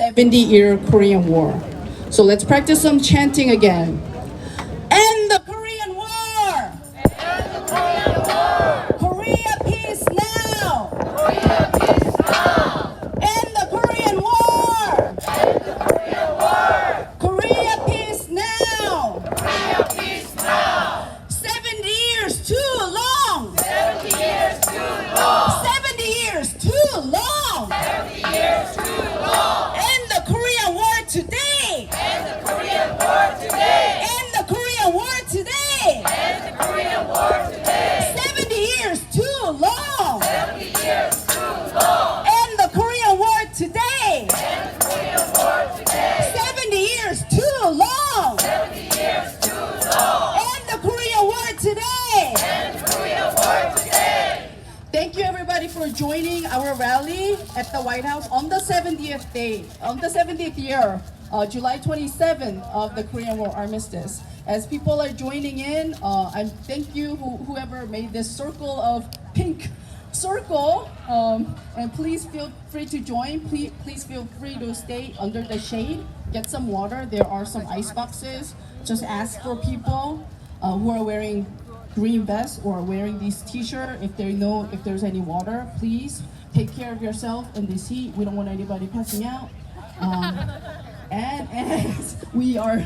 70-year Korean War. So let's practice some chanting again. End the Korean War! Korea peace now! End the Korean War! Korea peace now! 70 years too long! 70 years too long! End the Korean War today! End the Korean War today! 70 years too long! End the Korean War today! 70 years too long! End the Korean War today! Thank you everybody for joining our rally at the White House on the 70th day, on the 70th year, July 27th of the Korean War Armistice. As people are joining in, I thank you whoever made this circle of pink circle, and please feel free to join. Please feel free to stay under the shade, get some water. There are some ice boxes. Just ask for people who are wearing green vests or wearing these t-shirts. If they know if there's any water, please take care of yourself in this heat. We don't want anybody passing out. And as we are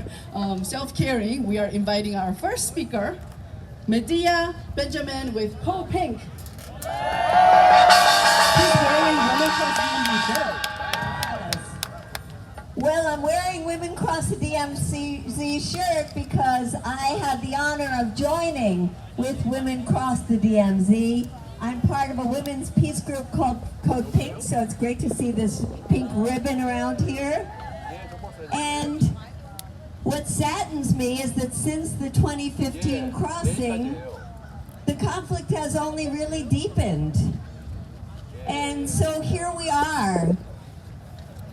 self-caring, we are inviting our first speaker, Medea Benjamin with Ho Pink. She's wearing Women Cross DMZ shirt. Well, I'm wearing Women Cross the DMZ shirt because I had the honor of joining with Women Cross the DMZ. I'm part of a women's peace group called Code Pink, so it's great to see this pink ribbon around here. And what saddens me is that since the 2015 crossing, the conflict has only really deepened. And so here we are.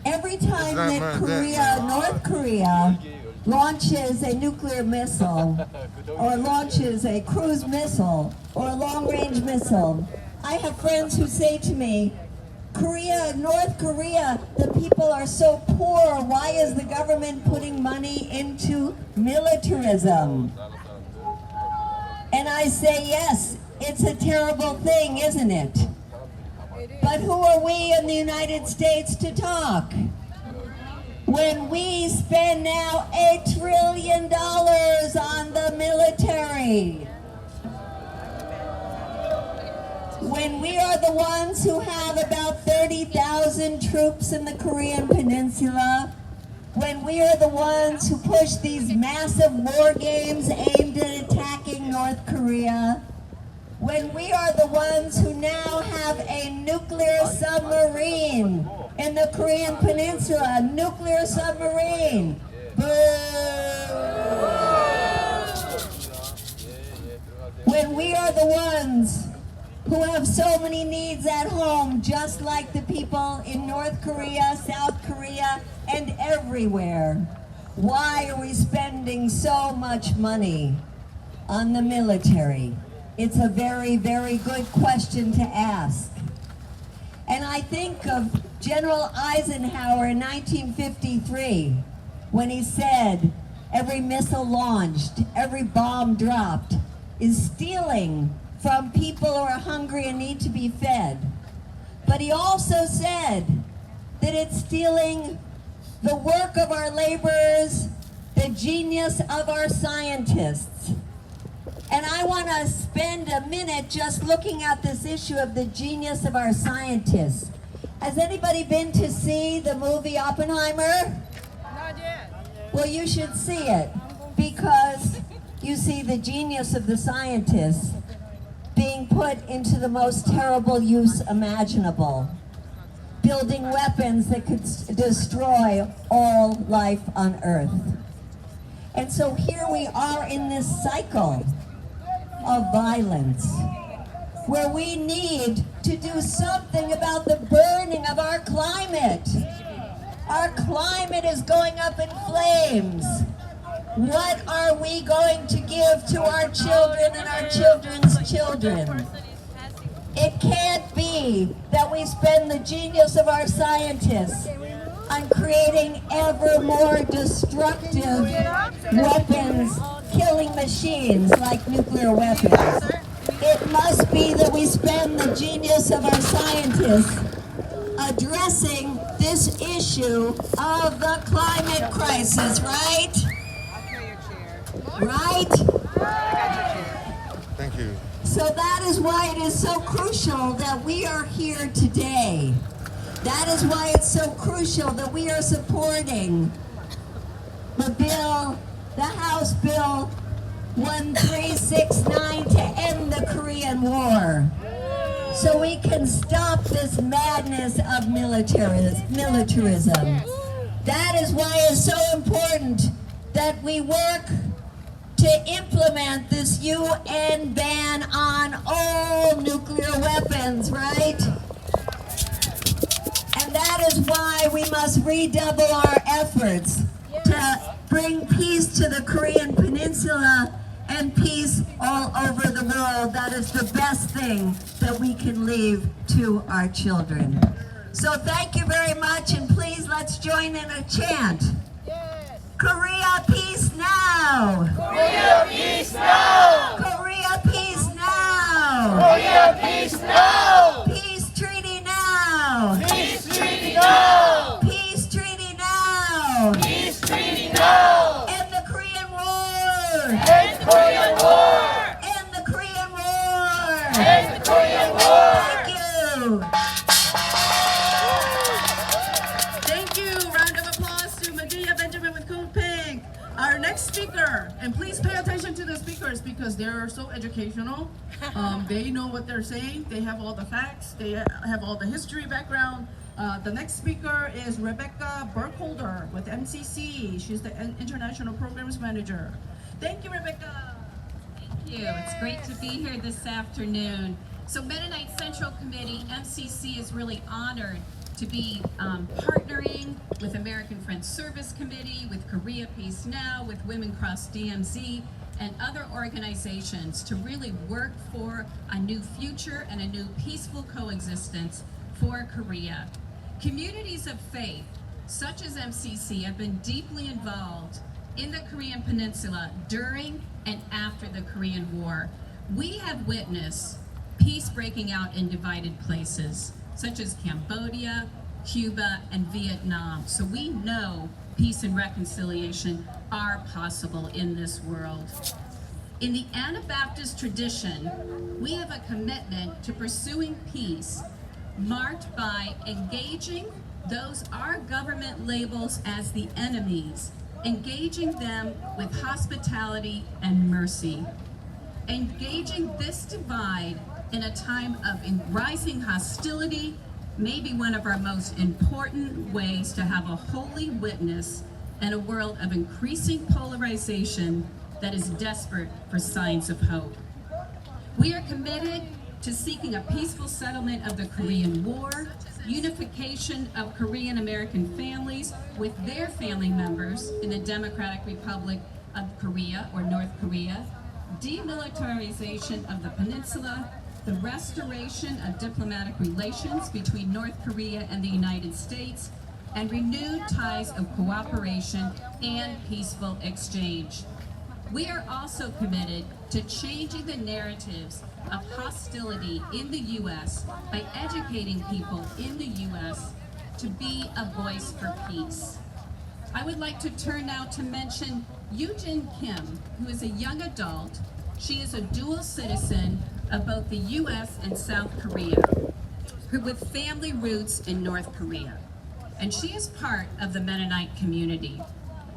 Every time that North Korea launches a nuclear missile or launches a cruise missile or a long-range missile, I have friends who say to me, North Korea, the people are so poor, why is the government putting money into militarism? And I say, yes, it's a terrible thing, isn't it? But who are we in the United States to talk? When we spend now $8 trillion on the military. When we are the ones who have about 30,000 troops in the Korean Peninsula. When we are the ones who push these massive war games aimed at attacking North Korea. When we are the ones who now have a nuclear submarine in the Korean Peninsula, a nuclear submarine. When we are the ones who have so many needs at home, just like the people in North Korea, South Korea, and everywhere. Why are we spending so much money on the military? It's a very, very good question to ask. And I think of General Eisenhower in 1953, when he said, every missile launched, every bomb dropped, is stealing from people who are hungry and need to be fed. But he also said that it's stealing the work of our laborers, the genius of our scientists. And I want to spend a minute just looking at this issue of the genius of our scientists. Has anybody been to see the movie Oppenheimer? Not yet. Well, you should see it because you see the genius of the scientists being put into the most terrible use imaginable. Building weapons that could destroy all life on Earth. And so here we are in this cycle of violence, where we need to do something about the burning of our climate. Our climate is going up in flames. What are we going to give to our children and our children's children? It can't be that we spend the genius of our scientists on creating ever more destructive weapons, killing machines like nuclear weapons. It must be that we spend the genius of our scientists addressing this issue of the climate crisis, right? Right? Thank you. So that is why it is so crucial that we are here today. That is why it's so crucial that we are supporting the bill, the House Bill 1369 to end the Korean War, so we can stop this madness of militarism. That is why it's so important that we work to implement this UN ban on all nuclear weapons, right? And that is why we must redouble our efforts to bring peace to the Korean Peninsula and peace all over the world. That is the best thing that we can leave to our children. So thank you very much, and please let's join in a chant. Korea peace now! Korea peace now! Korea peace now! Korea peace now! Peace treaty now! Peace treaty now! Peace treaty now! Peace treaty now! End the Korean War! End the Korean War! End the Korean War! End the Korean War! Thank you! Thank you. Round of applause to Medea Benjamin with Cool Pink. Our next speaker, and please pay attention to the speakers because they're so educational. They know what they're saying. They have all the facts. They have all the history background. The next speaker is Rebecca Burkholder with MCC. She's the International Programs Manager. Thank you, Rebecca. Thank you. It's great to be here this afternoon. So Mennonite Central Committee, MCC, is really honored to be partnering with American Friends Service Committee, with Korea Peace Now, with Women Cross DMZ, and other organizations to really work for a new future and a new peaceful coexistence for Korea. Communities of faith, such as MCC, have been deeply involved in the Korean Peninsula during and after the Korean War. We have witnessed peace breaking out in divided places, such as Cambodia, Cuba, and Vietnam. So we know peace and reconciliation are possible in this world. In the Anabaptist tradition, we have a commitment to pursuing peace marked by engaging those our government labels as the enemies, engaging them with hospitality and mercy. Engaging this divide in a time of rising hostility may be one of our most important ways to have a holy witness in a world of increasing polarization that is desperate for signs of hope. We are committed to seeking a peaceful settlement of the Korean War, unification of Korean American families with their family members in the Democratic Republic of Korea or North Korea, demilitarization of the peninsula, the restoration of diplomatic relations between North Korea and the United States, and renewed ties of cooperation and peaceful exchange. We are also committed to changing the narratives of hostility in the U.S. by educating people in the U.S. to be a voice for peace. I would like to turn now to mention Yoo-Jin Kim, who is a young adult. She is a dual citizen of both the U.S. and South Korea, with family roots in North Korea. And she is part of the Mennonite community.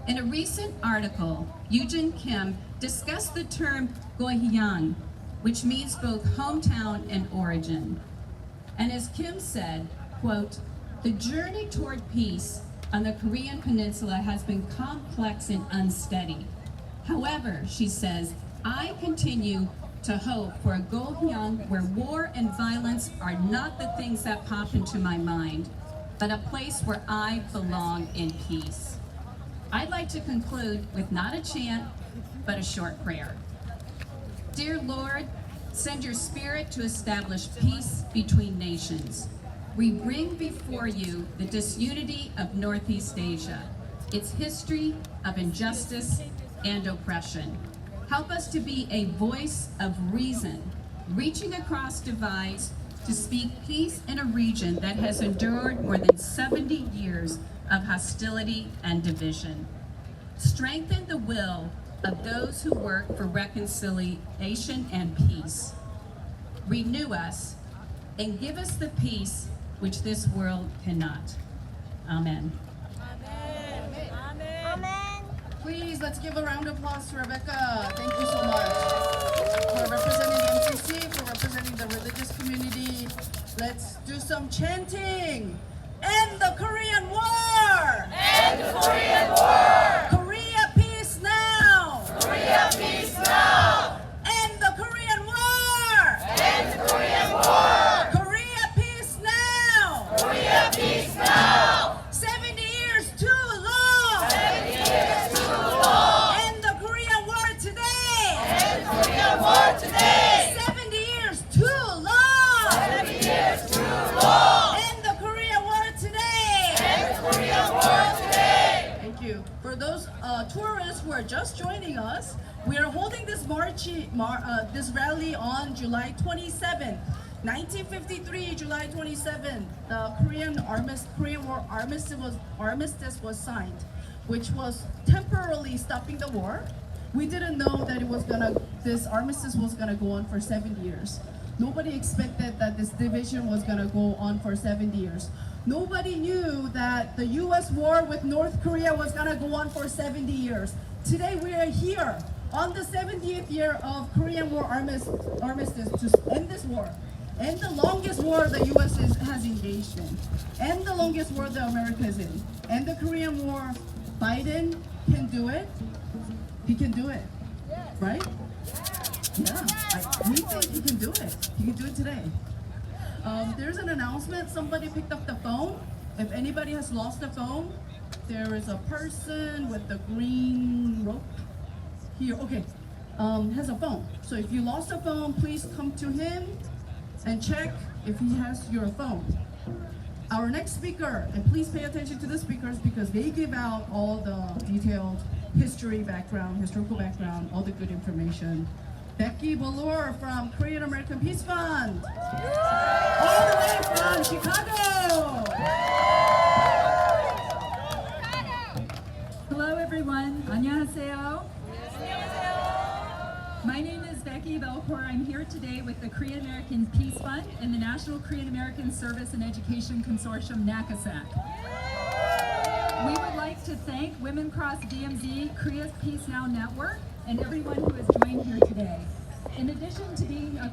In a recent article, Yoo-Jin Kim discussed the term Gohyang, which means both hometown and origin. And as Kim said, quote, "The journey toward peace on the Korean Peninsula has been complex and unsteady. However," she says, "I continue to hope for a Gohyang where war and violence are not the things that pop into my mind, but a place where I belong in peace." I'd like to conclude with not a chant, but a short prayer. Dear Lord, send your spirit to establish peace between nations. we bring before you the disunity of Northeast Asia, its history of injustice and oppression. Help us to be a voice of reason, reaching across divides to speak peace in a region that has endured more than 70 years of hostility and division. Strengthen the will of those who work for reconciliation and peace. Renew us and give us the peace which this world cannot. Amen. Please, let's give a round of applause to Rebecca. Thank you so much for representing the MCC, for representing the religious community. Let's do some chanting. End the Korean War! End the Korean War! Korea peace now! Korea peace now! End the Korean War! End the Korean War! Korea peace now! Korea peace now! 70 years too long! 70 years too long! End the Korean War today! End the Korean War today! 70 years too long! 70 years too long! End the Korean War today! End the Korean War today! Thank you. For those tourists who are just joining us, we are holding this this rally on July 27th. 1953, July 27th, the Korean War armistice was signed, which was temporarily stopping the war. We didn't know that this armistice was gonna go on for 7 years. Nobody expected that this division was gonna go on for 7 years. Nobody knew that the US war with North Korea was gonna go on for 70 years. Today we are here on the 70th year of Korean War armistice to end this war. End the longest war the US has engaged in. End the longest war that America is in. End the Korean War. Biden can do it. He can do it. Right? Yeah. We think he can do it. He can do it today. There's an announcement. Somebody picked up the phone. If anybody has lost the phone, there is a person with the green rope here. Okay. Has a phone. So if you lost a phone, please come to him and check if he has your phone. Our next speaker, and please pay attention to the speakers because they give out all the detailed historical background, all the good information. Becky Ballure from Korean American Peace Fund, all the way from Chicago. Hello everyone, 안녕하세요. My name is Becky Belcourt. I'm here today with the Korean American Peace Fund and the National Korean American Service and Education Consortium, NAKASAC. We would like to thank Women Cross DMZ, Korea's Peace Now Network, and everyone who has joined here today. In addition to being a